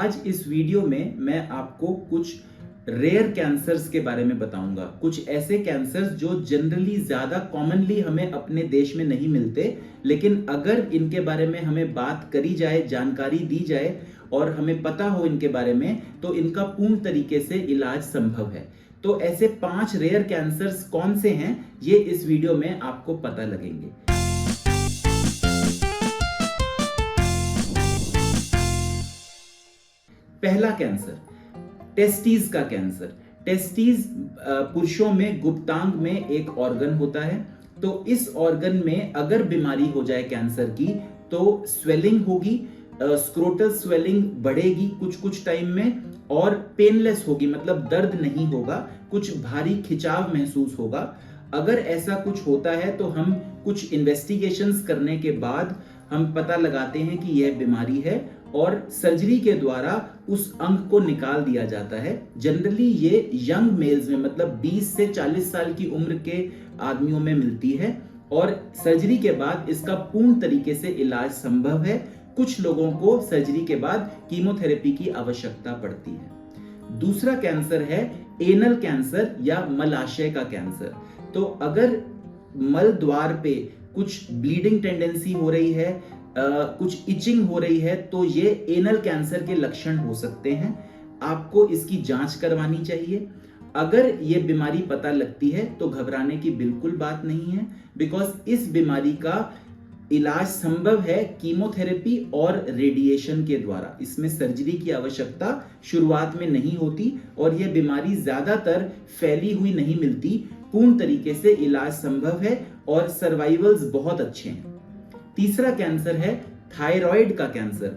आज इस वीडियो में मैं आपको कुछ रेयर कैंसर्स के बारे में बताऊंगा। कुछ ऐसे कैंसर्स जो जनरली ज्यादा कॉमनली हमें अपने देश में नहीं मिलते, लेकिन अगर इनके बारे में हमें बात करी जाए, जानकारी दी जाए और हमें पता हो इनके बारे में, तो इनका पूर्ण तरीके से इलाज संभव है। तो ऐसे 5 रेयर कैंसर्स कौन से हैं, ये इस वीडियो में आपको पता लगेंगे। पहला कैंसर, टेस्टीज का कैंसर। टेस्टीज पुरुषों में गुप्तांग में एक ऑर्गन होता है। तो इस ऑर्गन में अगर बीमारी हो जाए कैंसर की, तो स्वेलिंग होगी, स्क्रोटल स्वेलिंग बढ़ेगी कुछ टाइम में और पेनलेस होगी, मतलब दर्द नहीं होगा, कुछ भारी खिंचाव महसूस होगा। अगर ऐसा कुछ होता है तो हम कुछ इन्वेस्टिगेशंस करने के बाद हम पता लगाते हैं कि यह बीमारी है और सर्जरी के द्वारा उस अंग को निकाल दिया जाता है। जनरली ये यंग मेल्स में, मतलब 20 से 40 साल की उम्र के आदमियों में मिलती है और सर्जरी के बाद इसका पूर्ण तरीके से इलाज संभव है। कुछ लोगों को सर्जरी के बाद कीमोथेरेपी की आवश्यकता पड़ती है। दूसरा कैंसर है एनल कैंसर या मलाशय का कैंसर। तो अगर मल द्वार पे कुछ ब्लीडिंग टेंडेंसी हो रही है, कुछ इचिंग हो रही है, तो ये एनल कैंसर के लक्षण हो सकते हैं। आपको इसकी जांच करवानी चाहिए। अगर ये बीमारी पता लगती है तो घबराने की बिल्कुल बात नहीं है, बिकॉज इस बीमारी का इलाज संभव है कीमोथेरेपी और रेडिएशन के द्वारा। इसमें सर्जरी की आवश्यकता शुरुआत में नहीं होती और यह बीमारी ज्यादातर फैली हुई नहीं मिलती। पूर्ण तरीके से इलाज संभव है और सर्वाइवल्स बहुत अच्छे हैं। तीसरा कैंसर है थायराइड का कैंसर।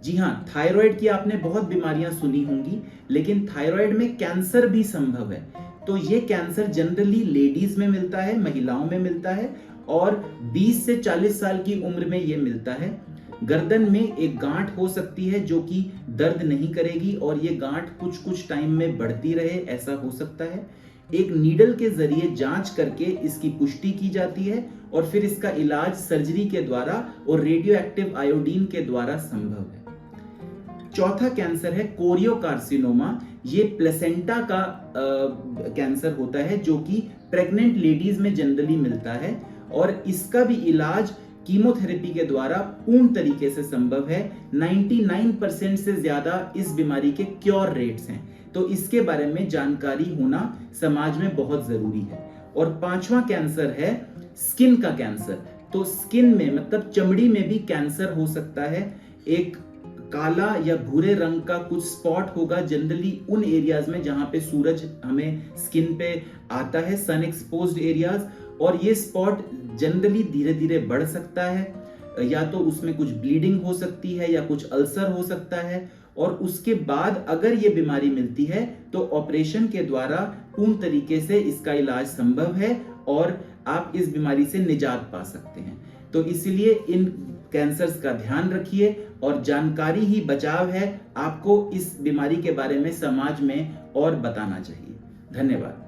जी हाँ, थायराइड की आपने बहुत बीमारियां सुनी होंगी, लेकिन थायराइड में कैंसर भी संभव है। तो ये कैंसर जनरली लेडीज में मिलता है, महिलाओं में मिलता है और 20 से 40 साल की उम्र में ये मिलता है। गर्दन में एक गांठ हो सकती है जो कि दर्द नहीं करेगी और ये गांठ कुछ टाइम में बढ़ती रहे, ऐसा हो सकता है। एक नीडल के जरिए जांच करके इसकी पुष्टि की जाती है और फिर इसका इलाज सर्जरी के द्वारा और रेडियो एक्टिव आयोडीन के द्वारा संभव है। चौथा कैंसर है कोरियोकार्सिनोमा। ये प्लेसेंटा का कैंसर होता है जो कि प्रेग्नेंट लेडीज में जनरली मिलता है और इसका भी इलाज कीमोथेरेपी के द्वारा पूर्ण तरीके से संभव है। 99% से ज्यादा इस बीमारी के क्योर रेट्स हैं। तो इसके बारे में जानकारी होना समाज में बहुत जरूरी है। और पांचवा कैंसर है स्किन का कैंसर। तो स्किन में, मतलब चमड़ी में भी कैंसर हो सकता है। एक काला या भूरे रंग का कुछ स्पॉट होगा जनरली उन एरियाज में जहां पे सूरज हमें स्किन पे आता है, सन एक्सपोज्ड एरियाज, और ये स्पॉट जनरली धीरे धीरे बढ़ सकता है, या तो उसमें कुछ ब्लीडिंग हो सकती है या कुछ अल्सर हो सकता है। और उसके बाद अगर ये बीमारी मिलती है तो ऑपरेशन के द्वारा पूर्ण तरीके से इसका इलाज संभव है और आप इस बीमारी से निजात पा सकते हैं। तो इसलिए इन कैंसर्स का ध्यान रखिए और जानकारी ही बचाव है। आपको इस बीमारी के बारे में समाज में और बताना चाहिए। धन्यवाद।